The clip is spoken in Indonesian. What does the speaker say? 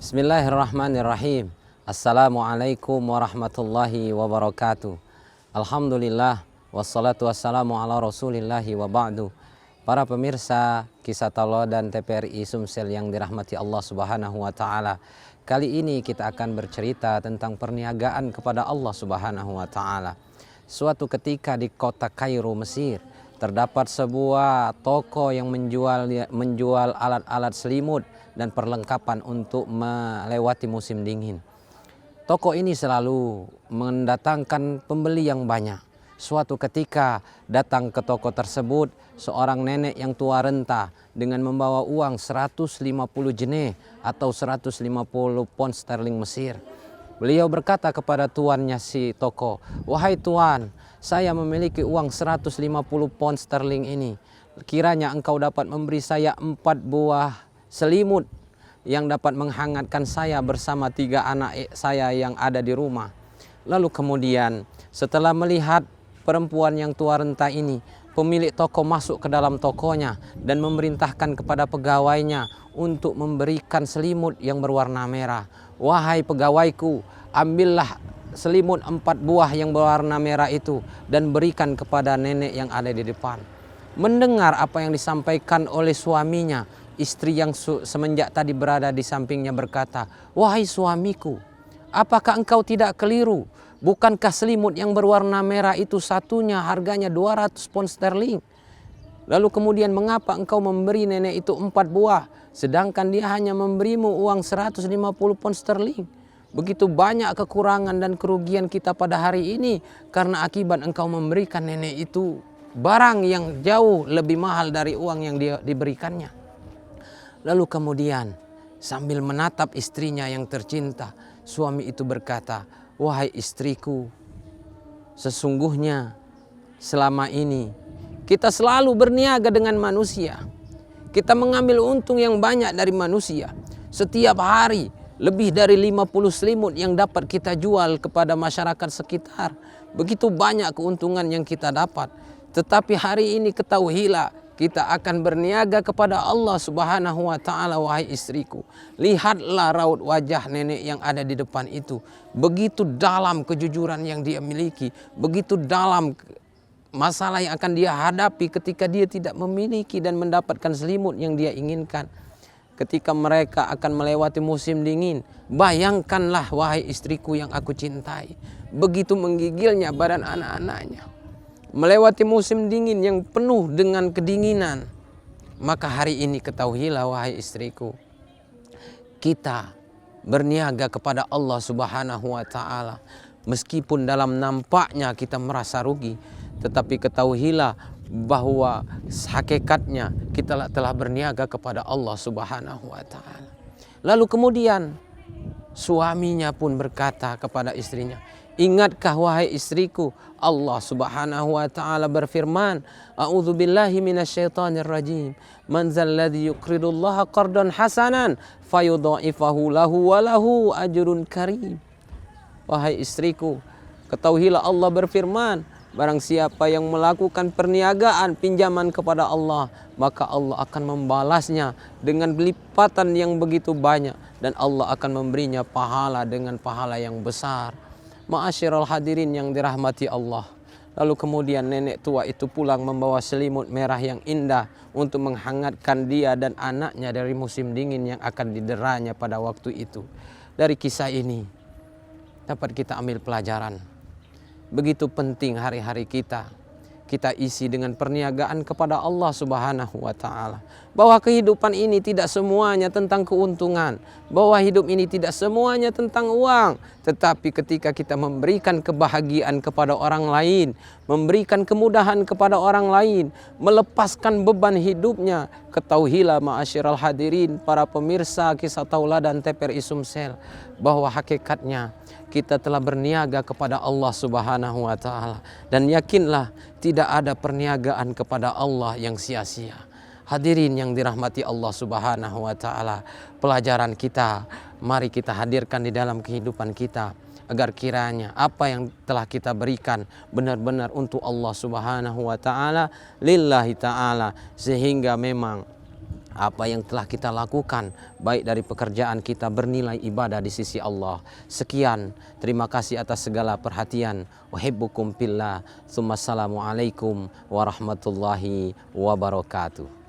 Bismillahirrahmanirrahim. Assalamualaikum warahmatullahi wabarakatuh. Alhamdulillah, wassalatu wassalamu ala rasulillahi wa ba'du. Para pemirsa Kisah Tauladan TPRI Sumsel yang dirahmati Allah subhanahu wa ta'ala, kali ini kita akan bercerita tentang perniagaan kepada Allah subhanahu wa ta'ala. Suatu ketika di kota Kairo, Mesir, terdapat sebuah toko yang menjual alat-alat selimut dan perlengkapan untuk melewati musim dingin. Toko ini selalu mendatangkan pembeli yang banyak. Suatu ketika datang ke toko tersebut seorang nenek yang tua renta dengan membawa uang 150 jeneh atau 150 pound sterling Mesir. Beliau berkata kepada tuannya si toko, "Wahai tuan, saya memiliki uang 150 pound sterling ini. Kiranya engkau dapat memberi saya 4 buah selimut yang dapat menghangatkan saya bersama 3 anak saya yang ada di rumah." Lalu kemudian setelah melihat perempuan yang tua renta ini, pemilik toko masuk ke dalam tokonya dan memerintahkan kepada pegawainya untuk memberikan selimut yang berwarna merah. "Wahai pegawaiku, ambillah selimut 4 buah yang berwarna merah itu dan berikan kepada nenek yang ada di depan." Mendengar apa yang disampaikan oleh suaminya, istri yang semenjak tadi berada di sampingnya berkata, "Wahai suamiku, apakah engkau tidak keliru? Bukankah selimut yang berwarna merah itu satunya harganya 200 pound sterling? Lalu kemudian mengapa engkau memberi nenek itu 4 buah, sedangkan dia hanya memberimu uang 150 pound sterling? Begitu banyak kekurangan dan kerugian kita pada hari ini karena akibat engkau memberikan nenek itu barang yang jauh lebih mahal dari uang yang dia diberikannya." Lalu kemudian sambil menatap istrinya yang tercinta, suami itu berkata, "Wahai istriku, sesungguhnya selama ini kita selalu berniaga dengan manusia. Kita mengambil untung yang banyak dari manusia. Setiap hari lebih dari 50 selimut yang dapat kita jual kepada masyarakat sekitar. Begitu banyak keuntungan yang kita dapat. Tetapi hari ini ketahuilah, kita akan berniaga kepada Allah subhanahu wa ta'ala. Wahai istriku, lihatlah raut wajah nenek yang ada di depan itu. Begitu dalam kejujuran yang dia miliki. Begitu dalam masalah yang akan dia hadapi ketika dia tidak memiliki dan mendapatkan selimut yang dia inginkan. Ketika mereka akan melewati musim dingin, bayangkanlah wahai istriku yang aku cintai. Begitu menggigilnya badan anak-anaknya. Melewati musim dingin yang penuh dengan kedinginan. Maka hari ini ketahuilah wahai istriku, kita berniaga kepada Allah subhanahu wa ta'ala. Meskipun dalam nampaknya kita merasa rugi, tetapi ketahuilah bahwa hakikatnya kita telah berniaga kepada Allah subhanahu wa ta'ala. Lalu kemudian suaminya pun berkata kepada istrinya, "Ingatkah wahai istriku, Allah subhanahu wa ta'ala berfirman, A'udzu billahi minasyaitonir rajim. Man zalladzi yuqridullaha qardan hasanan fayudha'ifahu lahu wa lahu ajrun karim." Wahai istriku, ketahuilah Allah berfirman, barang siapa yang melakukan perniagaan pinjaman kepada Allah, maka Allah akan membalasnya dengan lipatan yang begitu banyak dan Allah akan memberinya pahala dengan pahala yang besar. Ma'asyiral hadirin yang dirahmati Allah. Lalu kemudian nenek tua itu pulang membawa selimut merah yang indah untuk menghangatkan dia dan anaknya dari musim dingin yang akan dideranya pada waktu itu. Dari kisah ini dapat kita ambil pelajaran. Begitu penting hari-hari kita isi dengan perniagaan kepada Allah subhanahu wa ta'ala. Bahwa kehidupan ini tidak semuanya tentang keuntungan. Bahwa hidup ini tidak semuanya tentang uang. Tetapi ketika kita memberikan kebahagiaan kepada orang lain, memberikan kemudahan kepada orang lain, melepaskan beban hidupnya, ketahuilah ma'asyiral hadirin, para pemirsa Kisah Tauladan TPRI Sumsel, bahwa hakikatnya kita telah berniaga kepada Allah subhanahu wa ta'ala. Dan yakinlah tidak ada perniagaan kepada Allah yang sia-sia. Hadirin yang dirahmati Allah subhanahu wa ta'ala, pelajaran kita mari kita hadirkan di dalam kehidupan kita agar kiranya apa yang telah kita berikan benar-benar untuk Allah Subhanahu wa taala, lillahi taala, sehingga memang apa yang telah kita lakukan baik dari pekerjaan kita bernilai ibadah di sisi Allah. Sekian, terima kasih atas segala perhatian. Uhibbukum fillah. Assalamualaikum warahmatullahi wabarakatuh.